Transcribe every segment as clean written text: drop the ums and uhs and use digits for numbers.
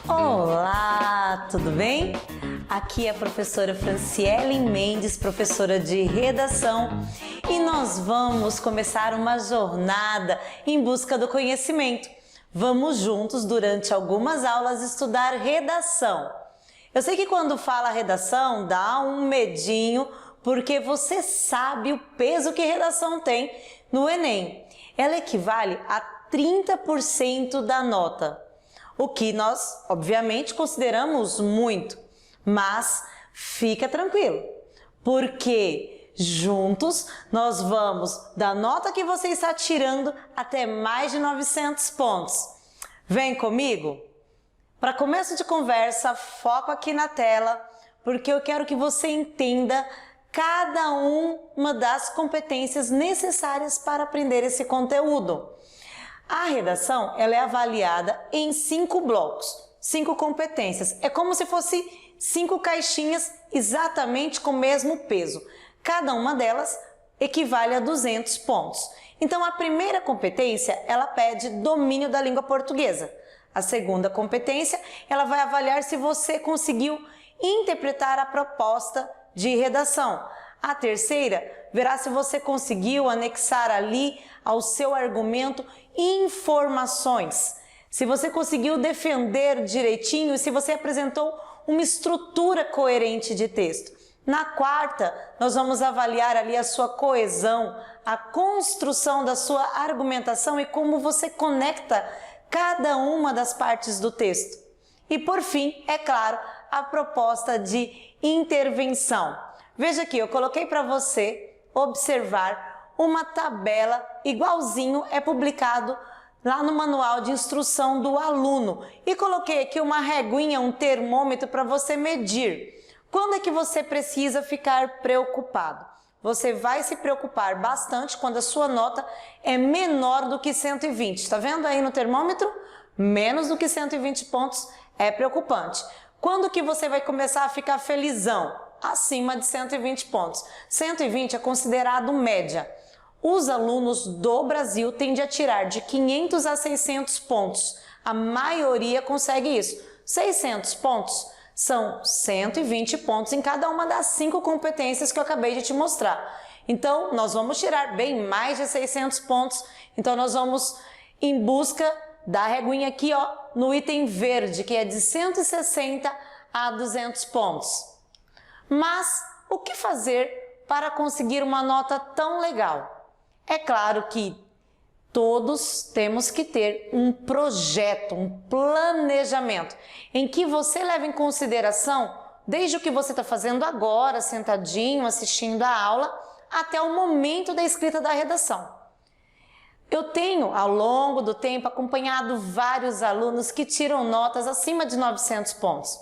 Olá, tudo bem? Aqui é a professora Franciele Mendes, professora de redação, e nós vamos começar uma jornada em busca do conhecimento. Vamos juntos, durante algumas aulas, estudar redação. Eu sei que quando fala redação dá um medinho, porque você sabe o peso que redação tem no Enem. Ela equivale a 30% da nota, o que nós, obviamente, consideramos muito. Mas fica tranquilo, porque juntos nós vamos da nota que você está tirando até mais de 900 pontos. Vem comigo? Para começo de conversa, foco aqui na tela, porque eu quero que você entenda cada uma das competências necessárias para aprender esse conteúdo. A redação, ela é avaliada em 5 blocos, 5 competências. É como se fosse 5 caixinhas exatamente com o mesmo peso. Cada uma delas equivale a 200 pontos. Então, a primeira competência, ela pede domínio da língua portuguesa. A segunda competência, ela vai avaliar se você conseguiu interpretar a proposta de redação. A terceira, verá se você conseguiu anexar ali ao seu argumento informações. Se você conseguiu defender direitinho e se você apresentou uma estrutura coerente de texto. Na quarta, nós vamos avaliar ali a sua coesão, a construção da sua argumentação e como você conecta cada uma das partes do texto. E por fim, é claro, a proposta de intervenção. Veja aqui, eu coloquei para você observar uma tabela igualzinho é publicado lá no manual de instrução do aluno. E coloquei aqui uma reguinha, um termômetro para você medir. Quando é que você precisa ficar preocupado? Você vai se preocupar bastante quando a sua nota é menor do que 120. Está vendo aí no termômetro? Menos do que 120 pontos é preocupante. Quando que você vai começar a ficar felizão? Acima de 120 pontos. 120 é considerado média. Os alunos do Brasil tendem a tirar de 500 a 600 pontos. A maioria consegue isso. 600 pontos são 120 pontos em cada uma das 5 competências que eu acabei de te mostrar. Então, nós vamos tirar bem mais de 600 pontos. Então, nós vamos em busca da reguinha aqui, ó, no item verde, que é de 160 a 200 pontos. Mas, o que fazer para conseguir uma nota tão legal? É claro que todos temos que ter um projeto, um planejamento, em que você leva em consideração desde o que você está fazendo agora, sentadinho, assistindo a aula, até o momento da escrita da redação. Eu tenho, ao longo do tempo, acompanhado vários alunos que tiram notas acima de 900 pontos.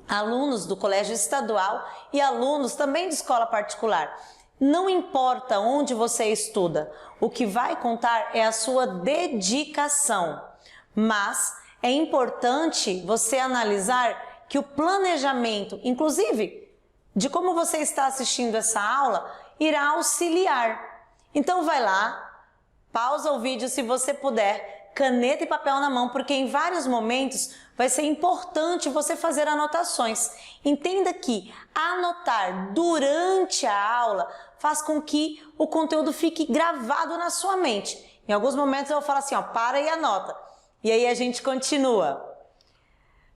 Alunos do colégio estadual e alunos também de escola particular. Não importa onde você estuda, o que vai contar é a sua dedicação. Mas é importante você analisar que o planejamento, inclusive de como você está assistindo essa aula, irá auxiliar. Então vai lá, pausa o vídeo se você puder, caneta e papel na mão, porque em vários momentos vai ser importante você fazer anotações. Entenda que anotar durante a aula faz com que o conteúdo fique gravado na sua mente. Em alguns momentos eu vou falar assim, ó, para e anota. E aí a gente continua.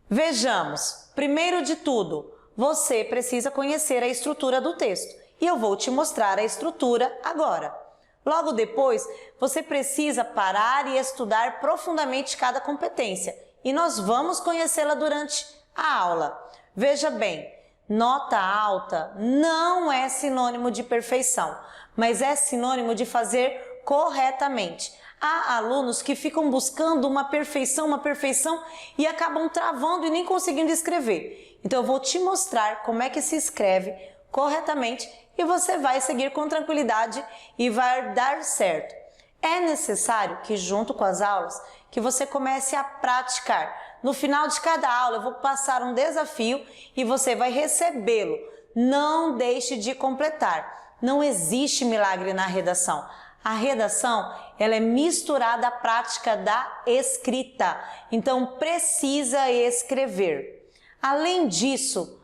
Vejamos. Primeiro de tudo, você precisa conhecer a estrutura do texto. E eu vou te mostrar a estrutura agora. Logo depois, você precisa parar e estudar profundamente cada competência. E nós vamos conhecê-la durante a aula. Veja bem, nota alta não é sinônimo de perfeição, mas é sinônimo de fazer corretamente. Há alunos que ficam buscando uma perfeição e acabam travando e nem conseguindo escrever. Então eu vou te mostrar como é que se escreve corretamente e você vai seguir com tranquilidade e vai dar certo. É necessário que junto com as aulas que você comece a praticar. No final de cada aula eu vou passar um desafio e você vai recebê-lo. Não deixe de completar. Não existe milagre na redação. A redação, ela é misturada à prática da escrita, então precisa escrever. Além disso,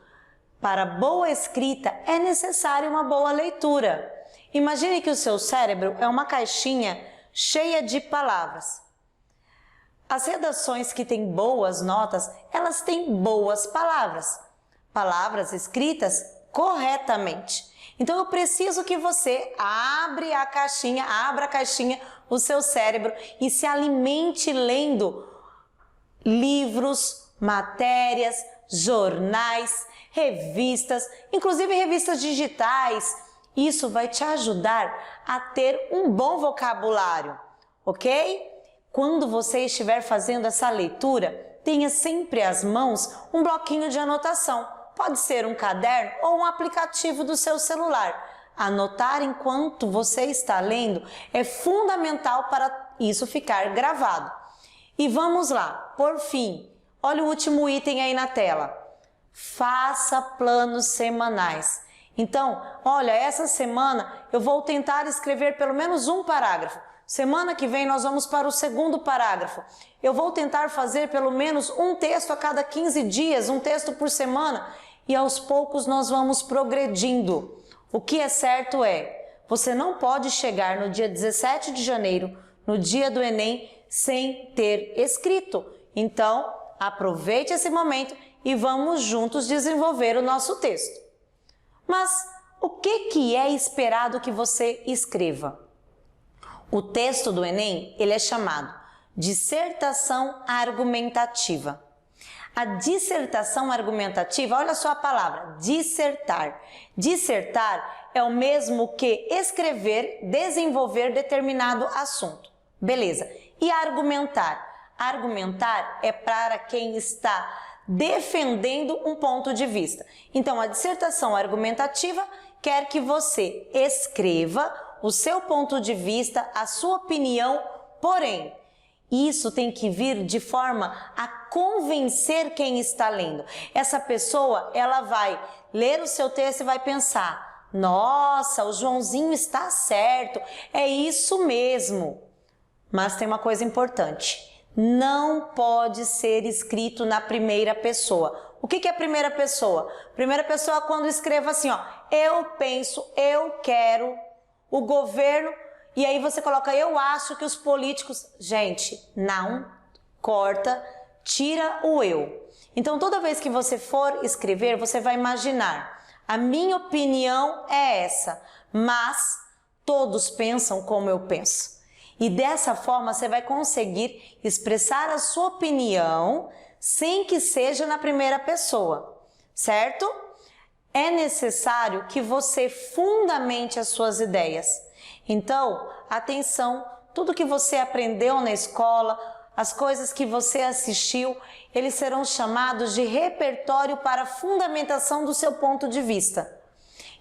para boa escrita é necessária uma boa leitura. Imagine que o seu cérebro é uma caixinha cheia de palavras. As redações que têm boas notas, elas têm boas palavras, palavras escritas corretamente. Então eu preciso que você abra a caixinha, o seu cérebro e se alimente lendo livros, matérias, jornais, revistas, inclusive revistas digitais. Isso vai te ajudar a ter um bom vocabulário, ok? Quando você estiver fazendo essa leitura, tenha sempre às mãos um bloquinho de anotação. Pode ser um caderno ou um aplicativo do seu celular. Anotar enquanto você está lendo é fundamental para isso ficar gravado. E vamos lá, por fim, olha o último item aí na tela. Faça planos semanais. Então, olha, essa semana eu vou tentar escrever pelo menos um parágrafo. Semana que vem nós vamos para o segundo parágrafo. Eu vou tentar fazer pelo menos um texto a cada 15 dias, um texto por semana. E aos poucos nós vamos progredindo. O que é certo é, você não pode chegar no dia 17 de janeiro, no dia do Enem, sem ter escrito. Então, aproveite esse momento e vamos juntos desenvolver o nosso texto. Mas o que é esperado que você escreva? O texto do Enem, ele é chamado dissertação argumentativa. A dissertação argumentativa, olha só a palavra, dissertar. Dissertar é o mesmo que escrever, desenvolver determinado assunto. Beleza. E argumentar? Argumentar é para quem está defendendo um ponto de vista. Então, a dissertação argumentativa quer que você escreva o seu ponto de vista, a sua opinião, porém, isso tem que vir de forma a convencer quem está lendo. Essa pessoa, ela vai ler o seu texto e vai pensar, nossa, o Joãozinho está certo, é isso mesmo. Mas tem uma coisa importante, não pode ser escrito na primeira pessoa. O que é a primeira pessoa? Primeira pessoa é quando escreva assim, ó, eu penso, eu quero, o governo, e aí você coloca, eu acho que os políticos... Gente, não, corta, tira o eu. Então, toda vez que você for escrever, você vai imaginar, a minha opinião é essa, mas todos pensam como eu penso. E dessa forma, você vai conseguir expressar a sua opinião sem que seja na primeira pessoa, certo? É necessário que você fundamente as suas ideias. Então, atenção, tudo que você aprendeu na escola, as coisas que você assistiu, eles serão chamados de repertório para a fundamentação do seu ponto de vista.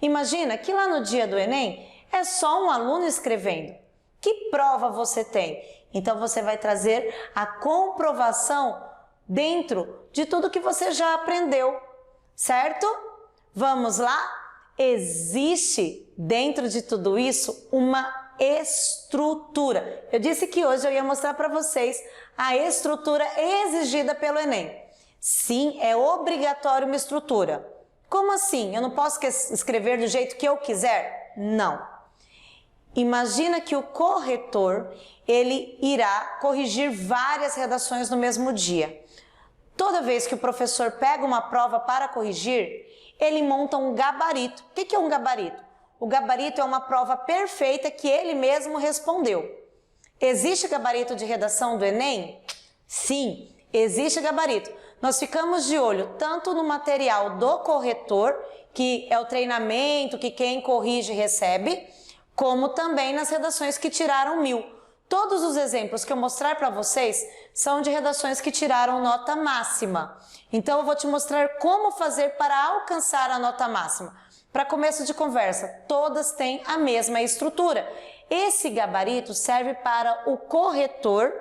Imagina que lá no dia do Enem é só um aluno escrevendo. Que prova você tem? Então, você vai trazer a comprovação dentro de tudo que você já aprendeu, certo? Vamos lá? Existe dentro de tudo isso uma estrutura. Eu disse que hoje eu ia mostrar para vocês a estrutura exigida pelo Enem. Sim, é obrigatório uma estrutura. Como assim? Eu não posso escrever do jeito que eu quiser? Não. Imagina que o corretor, ele irá corrigir várias redações no mesmo dia. Toda vez que o professor pega uma prova para corrigir, ele monta um gabarito. O que é um gabarito? O gabarito é uma prova perfeita que ele mesmo respondeu. Existe gabarito de redação do Enem? Sim, existe gabarito. Nós ficamos de olho tanto no material do corretor, que é o treinamento que quem corrige recebe, como também nas redações que tiraram 1000. Todos os exemplos que eu mostrar para vocês são de redações que tiraram nota máxima. Então, eu vou te mostrar como fazer para alcançar a nota máxima. Para começo de conversa, todas têm a mesma estrutura. Esse gabarito serve para o corretor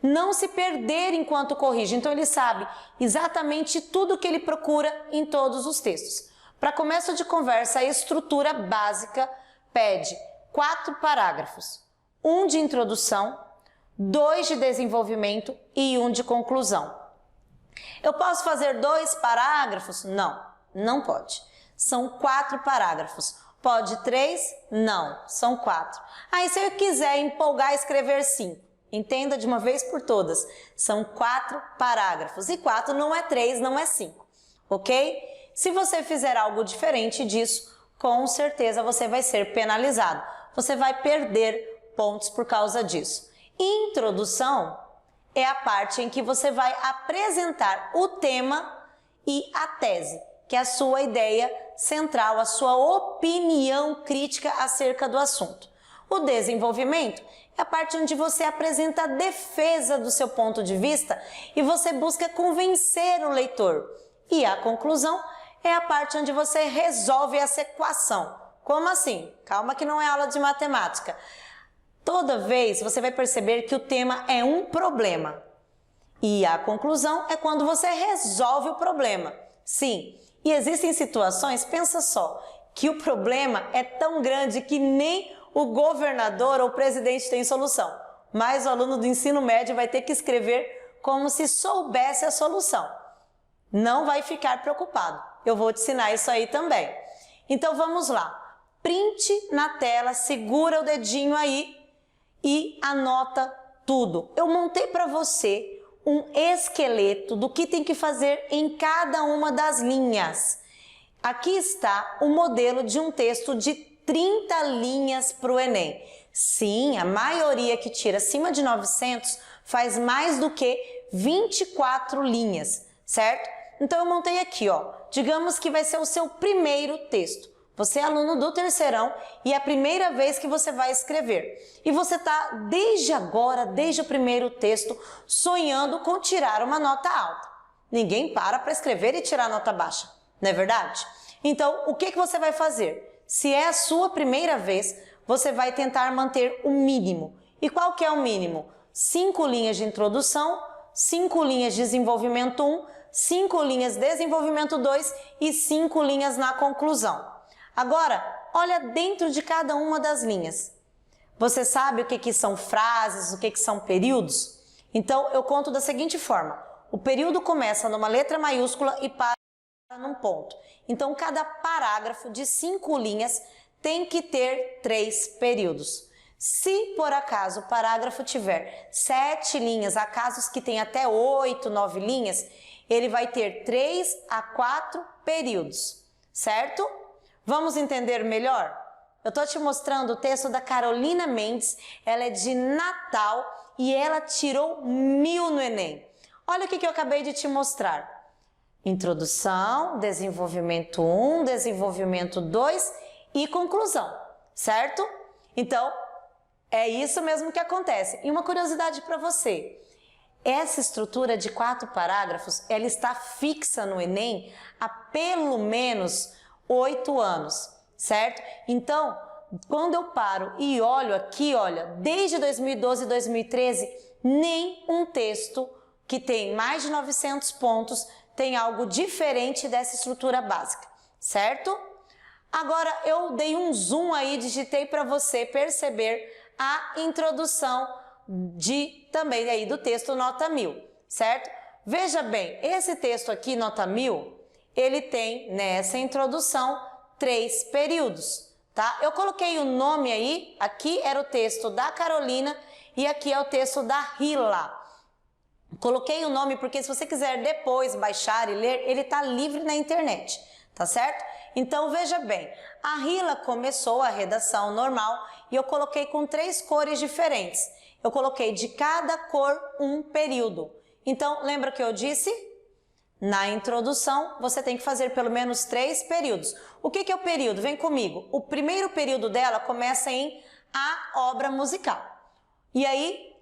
não se perder enquanto corrige. Então, ele sabe exatamente tudo que ele procura em todos os textos. Para começo de conversa, a estrutura básica pede 4 parágrafos. um de introdução, 2 de desenvolvimento e 1 de conclusão. Eu posso fazer 2 parágrafos? Não, não pode. São 4 parágrafos. Pode 3? Não, são 4. Aí se eu quiser empolgar e escrever 5, entenda de uma vez por todas, são 4 parágrafos. E 4 não é 3, não é 5, ok? Se você fizer algo diferente disso, com certeza você vai ser penalizado. Você vai perder pontos por causa disso. Introdução é a parte em que você vai apresentar o tema e a tese, que é a sua ideia central, a sua opinião crítica acerca do assunto. O desenvolvimento é a parte onde você apresenta a defesa do seu ponto de vista e você busca convencer o leitor. E a conclusão é a parte onde você resolve essa equação. Como assim? Calma que não é aula de matemática. Toda vez você vai perceber que o tema é um problema. E a conclusão é quando você resolve o problema. Sim, e existem situações, pensa só, que o problema é tão grande que nem o governador ou o presidente tem solução. Mas o aluno do ensino médio vai ter que escrever como se soubesse a solução. Não vai ficar preocupado. Eu vou te ensinar isso aí também. Então vamos lá. Print na tela, segura o dedinho aí e anota tudo. Eu montei para você um esqueleto do que tem que fazer em cada uma das linhas. Aqui está o modelo de um texto de 30 linhas para o Enem. Sim, a maioria que tira acima de 900 faz mais do que 24 linhas, certo? Então eu montei aqui, ó. Digamos que vai ser o seu primeiro texto. Você é aluno do terceirão e é a primeira vez que você vai escrever. E você está desde agora, desde o primeiro texto, sonhando com tirar uma nota alta. Ninguém para escrever e tirar nota baixa, não é verdade? Então, o que você vai fazer? Se é a sua primeira vez, você vai tentar manter o mínimo. E qual que é o mínimo? 5 linhas de introdução, 5 linhas de desenvolvimento 1, 5 linhas de desenvolvimento 2 e 5 linhas na conclusão. Agora, olha dentro de cada uma das linhas. Você sabe o que são frases, o que são períodos? Então, eu conto da seguinte forma. O período começa numa letra maiúscula e para num ponto. Então, cada parágrafo de 5 linhas tem que ter 3 períodos. Se, por acaso, o parágrafo tiver 7 linhas, há casos que tem até 8, 9 linhas, ele vai ter 3 a 4 períodos, certo? Vamos entender melhor? Eu estou te mostrando o texto da Carolina Mendes, ela é de Natal e ela tirou 1000 no Enem. Olha o que eu acabei de te mostrar. Introdução, desenvolvimento 1, desenvolvimento 2 e conclusão, certo? Então, é isso mesmo que acontece. E uma curiosidade para você. Essa estrutura de 4 parágrafos, ela está fixa no Enem há pelo menos 8 anos, certo? Então, quando eu paro e olho aqui, olha, desde 2012 e 2013, nem um texto que tem mais de 900 pontos tem algo diferente dessa estrutura básica, certo? Agora, eu dei um zoom aí, digitei para você perceber a introdução também aí do texto nota 1000, certo? Veja bem, esse texto aqui, nota 1000, ele tem nessa introdução 3 períodos, tá? Eu coloquei o nome aí, aqui era o texto da Carolina e aqui é o texto da Rila. Coloquei o nome porque se você quiser depois baixar e ler, ele está livre na internet, tá certo? Então veja bem, a Rila começou a redação normal e eu coloquei com 3 cores diferentes. Eu coloquei de cada cor um período. Então lembra que eu disse? Na introdução, você tem que fazer pelo menos 3 períodos. O que é o período? Vem comigo. O primeiro período dela começa em a obra musical. E aí,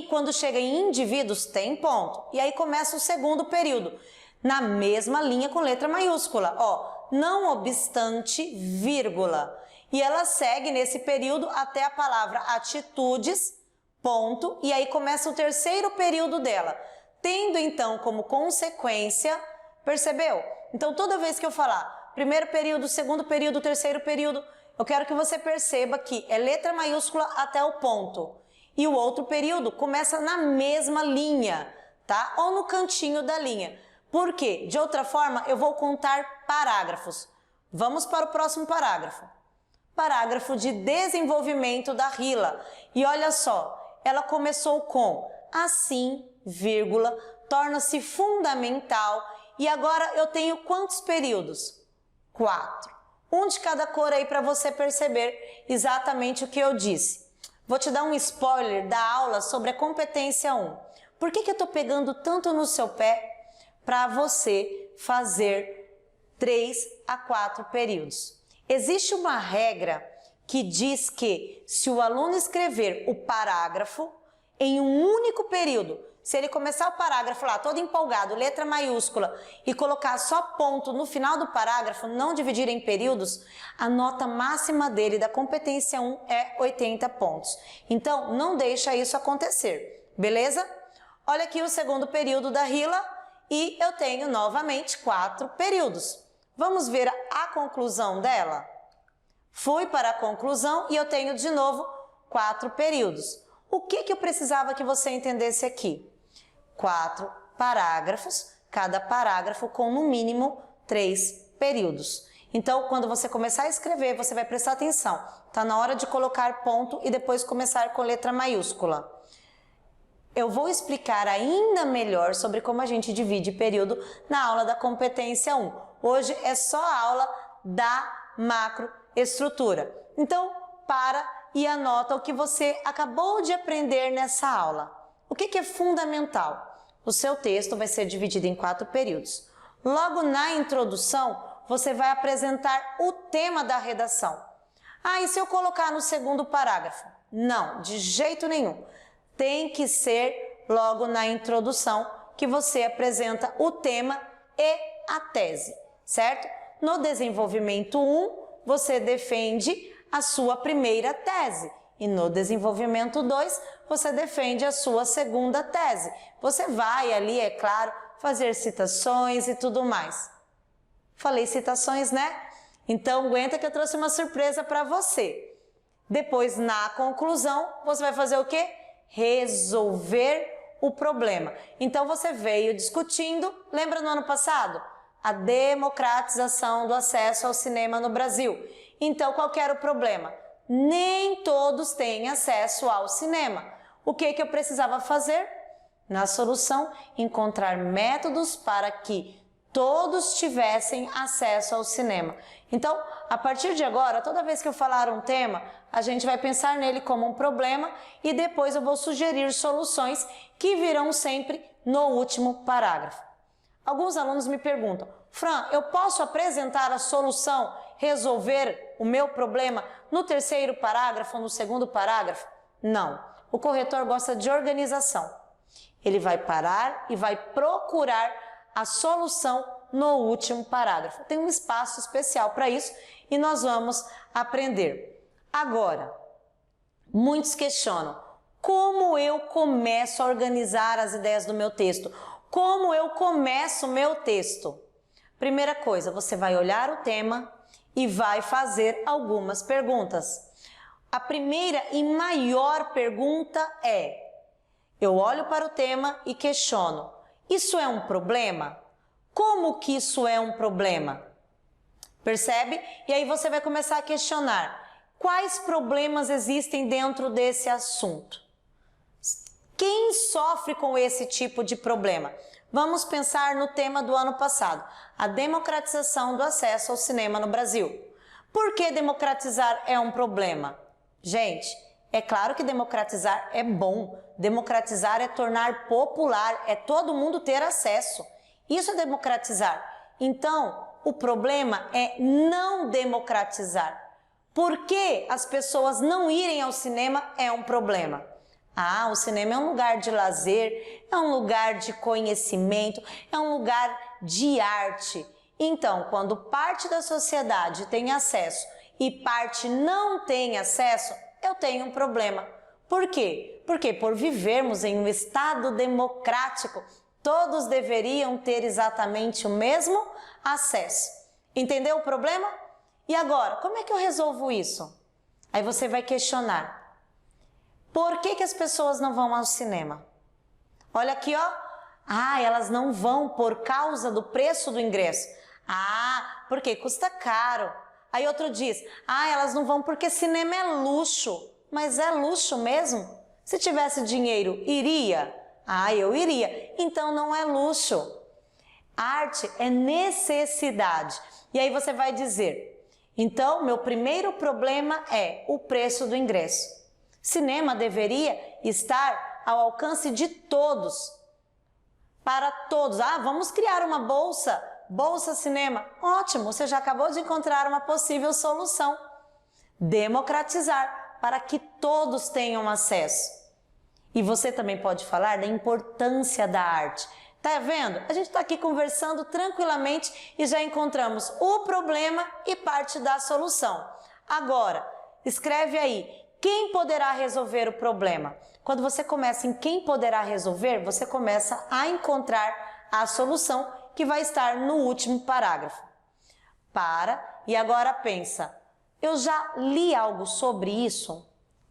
quando chega em indivíduos, tem ponto. E aí começa o segundo período, na mesma linha com letra maiúscula. Ó, não obstante, vírgula. E ela segue nesse período até a palavra atitudes, ponto. E aí começa o terceiro período dela. Tendo então como consequência, percebeu? Então toda vez que eu falar primeiro período, segundo período, terceiro período, eu quero que você perceba que é letra maiúscula até o ponto. E o outro período começa na mesma linha, tá? Ou no cantinho da linha. Por quê? De outra forma, eu vou contar parágrafos. Vamos para o próximo parágrafo. Parágrafo de desenvolvimento da Rila. E olha só, ela começou com assim, vírgula, torna-se fundamental. E agora eu tenho quantos períodos? 4. Um de cada cor aí para você perceber exatamente o que eu disse. Vou te dar um spoiler da aula sobre a competência 1. Por que eu estou pegando tanto no seu pé? Para você fazer 3 a 4 períodos. Existe uma regra que diz que se o aluno escrever o parágrafo em um único período, se ele começar o parágrafo lá todo empolgado, letra maiúscula, e colocar só ponto no final do parágrafo, não dividir em períodos, a nota máxima dele da competência 1 é 80 pontos. Então, não deixa isso acontecer, beleza? Olha aqui o segundo período da Rila e eu tenho novamente 4 períodos. Vamos ver a conclusão dela? Fui para a conclusão e eu tenho de novo 4 períodos. O que eu precisava que você entendesse aqui? 4 parágrafos, cada parágrafo com no mínimo 3 períodos. Então, quando você começar a escrever, você vai prestar atenção. Está na hora de colocar ponto e depois começar com letra maiúscula. Eu vou explicar ainda melhor sobre como a gente divide período na aula da competência 1. Hoje é só a aula da macroestrutura. Então, para e anota o que você acabou de aprender nessa aula. O que é fundamental? O seu texto vai ser dividido em 4 períodos. Logo na introdução, você vai apresentar o tema da redação. Ah, e se eu colocar no segundo parágrafo? Não, de jeito nenhum. Tem que ser logo na introdução que você apresenta o tema e a tese, certo? No desenvolvimento 1, você defende a sua primeira tese. E no desenvolvimento 2, você defende a sua segunda tese. Você vai ali, é claro, fazer citações e tudo mais. Falei citações, né? Então, aguenta que eu trouxe uma surpresa para você. Depois, na conclusão, você vai fazer o quê? Resolver o problema. Então, você veio discutindo, lembra no ano passado? A democratização do acesso ao cinema no Brasil. Então, qual que era o problema? Nem todos têm acesso ao cinema. O que eu precisava fazer? Na solução, encontrar métodos para que todos tivessem acesso ao cinema. Então, a partir de agora, toda vez que eu falar um tema, a gente vai pensar nele como um problema e depois eu vou sugerir soluções que virão sempre no último parágrafo. Alguns alunos me perguntam, Fran, eu posso apresentar a solução, resolver o meu problema no terceiro parágrafo ou no segundo parágrafo? Não. O corretor gosta de organização. Ele vai parar e vai procurar a solução no último parágrafo. Tem um espaço especial para isso e nós vamos aprender. Agora, muitos questionam, como eu começo a organizar as ideias do meu texto? Como eu começo o meu texto? Primeira coisa, você vai olhar o tema e vai fazer algumas perguntas. A primeira e maior pergunta é, eu olho para o tema e questiono, isso é um problema? Como que isso é um problema? Percebe? E aí você vai começar a questionar, quais problemas existem dentro desse assunto? Quem sofre com esse tipo de problema? Vamos pensar no tema do ano passado, a democratização do acesso ao cinema no Brasil. Por que democratizar é um problema? Gente, é claro que democratizar é bom. Democratizar é tornar popular, é todo mundo ter acesso. Isso é democratizar. Então, o problema é não democratizar. Por que as pessoas não irem ao cinema é um problema? Ah, o cinema é um lugar de lazer, é um lugar de conhecimento, é um lugar de arte. Então, quando parte da sociedade tem acesso e parte não tem acesso, eu tenho um problema. Por quê? Porque por vivermos em um Estado democrático, todos deveriam ter exatamente o mesmo acesso. Entendeu o problema? E agora, como é que eu resolvo isso? Aí você vai questionar. Por que as pessoas não vão ao cinema? Olha aqui, ó. Ah, elas não vão por causa do preço do ingresso. Ah, porque custa caro. Aí outro diz, ah, elas não vão porque cinema é luxo. Mas é luxo mesmo? Se tivesse dinheiro, iria? Ah, eu iria. Então não é luxo. Arte é necessidade. E aí você vai dizer, então meu primeiro problema é o preço do ingresso. Cinema deveria estar ao alcance de todos. Para todos. Ah, vamos criar uma bolsa cinema. Ótimo, você já acabou de encontrar uma possível solução. Democratizar para que todos tenham acesso. E você também pode falar da importância da arte. Tá vendo? A gente está aqui conversando tranquilamente e já encontramos o problema e parte da solução. Agora, escreve aí, quem poderá resolver o problema? Quando você começa em quem poderá resolver, você começa a encontrar a solução que vai estar no último parágrafo. Para e agora pensa, eu já li algo sobre isso?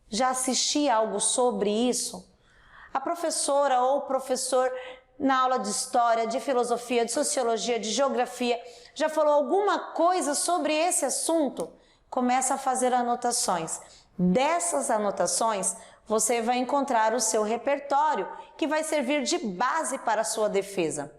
Já assisti algo sobre isso? A professora ou o professor na aula de história, de filosofia, de sociologia, de geografia, já falou alguma coisa sobre esse assunto? Começa a fazer anotações. Dessas anotações, você vai encontrar o seu repertório, que vai servir de base para a sua defesa.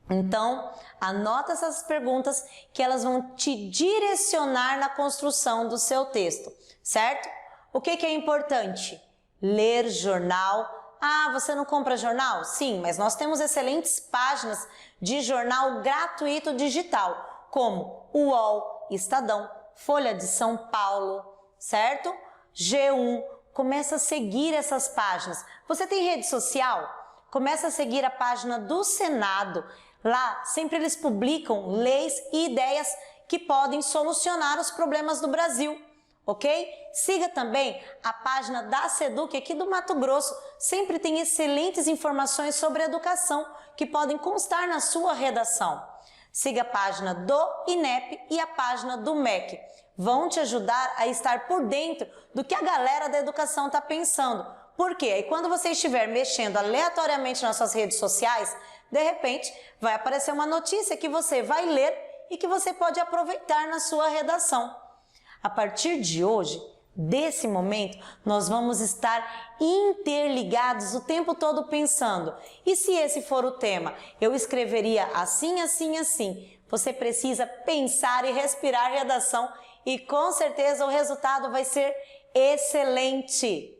Então, anota essas perguntas que elas vão te direcionar na construção do seu texto, certo? O que é importante? Ler jornal. Ah, você não compra jornal? Sim, mas nós temos excelentes páginas de jornal gratuito digital, como o UOL, Estadão, Folha de São Paulo, certo? G1. Começa a seguir essas páginas. Você tem rede social? Começa a seguir a página do Senado. Lá, sempre eles publicam leis e ideias que podem solucionar os problemas do Brasil, ok? Siga também a página da SEDUC aqui do Mato Grosso. Sempre tem excelentes informações sobre educação que podem constar na sua redação. Siga a página do INEP e a página do MEC. Vão te ajudar a estar por dentro do que a galera da educação está pensando. Por quê? Aí quando você estiver mexendo aleatoriamente nas suas redes sociais, de repente vai aparecer uma notícia que você vai ler e que você pode aproveitar na sua redação. A partir de hoje, desse momento, nós vamos estar interligados o tempo todo pensando, e se esse for o tema, eu escreveria assim, assim, assim. Você precisa pensar e respirar redação e com certeza o resultado vai ser excelente.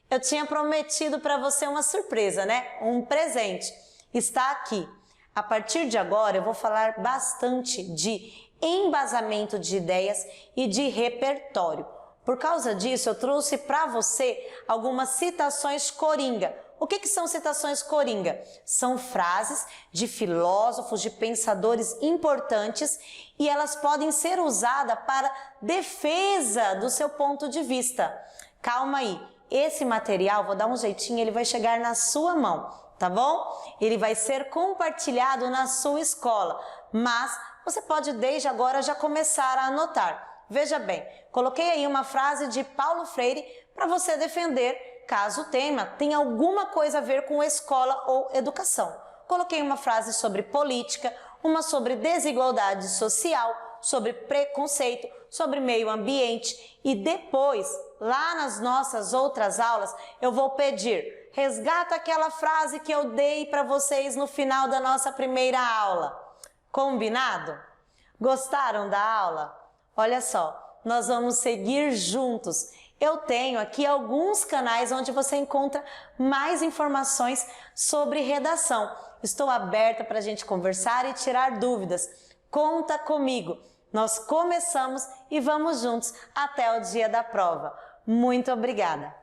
Eu tinha prometido para você uma surpresa, né? Um presente. Está aqui. A partir de agora eu vou falar bastante de embasamento de ideias e de repertório. Por causa disso, eu trouxe para você algumas citações coringa. O que são citações coringa? São frases de filósofos, de pensadores importantes e elas podem ser usadas para defesa do seu ponto de vista. Calma aí, esse material, vou dar um jeitinho, ele vai chegar na sua mão, tá bom? Ele vai ser compartilhado na sua escola, mas você pode desde agora já começar a anotar. Veja bem, coloquei aí uma frase de Paulo Freire para você defender caso o tema tenha alguma coisa a ver com escola ou educação. Coloquei uma frase sobre política, uma sobre desigualdade social, sobre preconceito, sobre meio ambiente e depois, lá nas nossas outras aulas, eu vou pedir, resgata aquela frase que eu dei para vocês no final da nossa primeira aula. Combinado? Gostaram da aula? Olha só, nós vamos seguir juntos. Eu tenho aqui alguns canais onde você encontra mais informações sobre redação. Estou aberta para a gente conversar e tirar dúvidas. Conta comigo. Nós começamos e vamos juntos até o dia da prova. Muito obrigada!